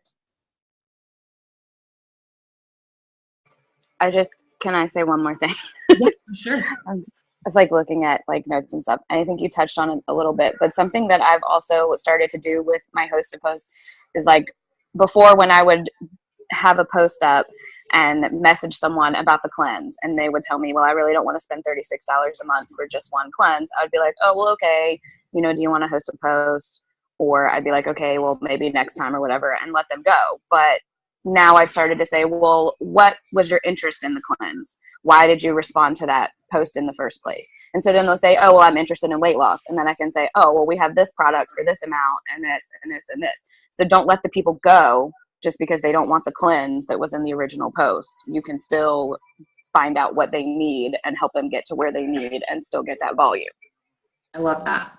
Can I say one more thing? Yeah, sure. I was like looking at like notes and stuff. And I think you touched on it a little bit, but something that I've also started to do with my host to post is, like, before, when I would have a post up and message someone about the cleanse, and they would tell me, well, I really don't want to spend $36 a month for just one cleanse. I would be like, oh, well, okay. Do you want to host a post? Or I'd be like, okay, well, maybe next time or whatever, and let them go. But now I've started to say, well, what was your interest in the cleanse? Why did you respond to that post in the first place? And so then they'll say, oh, well, I'm interested in weight loss. And then I can say, oh, well, we have this product for this amount and this and this and this. So don't let the people go just because they don't want the cleanse that was in the original post. You can still find out what they need and help them get to where they need and still get that volume. I love that.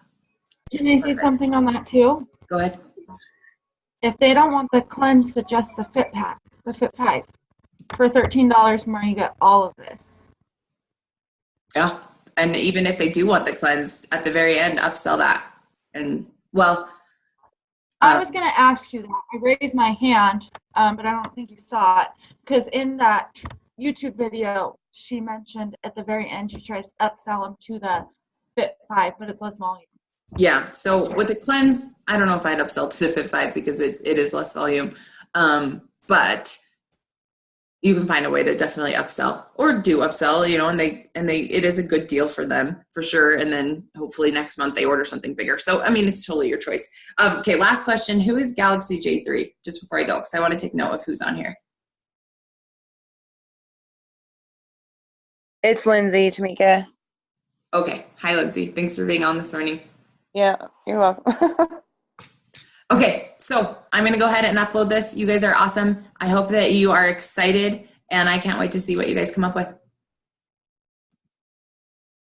Can I say something on that too? Go ahead. If they don't want the cleanse, suggest the Fit Pack, the Fit 5. For $13 more, you get all of this. Yeah. And even if they do want the cleanse, at the very end, upsell that. And, well, I was going to ask you that. I raised my hand, but I don't think you saw it. Because in that YouTube video, she mentioned at the very end, she tries to upsell them to the Fit 5, but it's less volume. yeah. So with a cleanse, I don't know if I'd upsell to the Fit 5 because it is less volume. But you can find a way to definitely upsell or do upsell, and it is a good deal for them for sure. And then hopefully next month they order something bigger. So, I mean, it's totally your choice. Okay. Last question. Who is Galaxy J3? Just before I go, because I want to take note of who's on here. It's Lindsay, Tamika. Okay. Hi, Lindsay. Thanks for being on this morning. Yeah, you're welcome. Okay, so I'm going to go ahead and upload this. You guys are awesome. I hope that you are excited, and I can't wait to see what you guys come up with.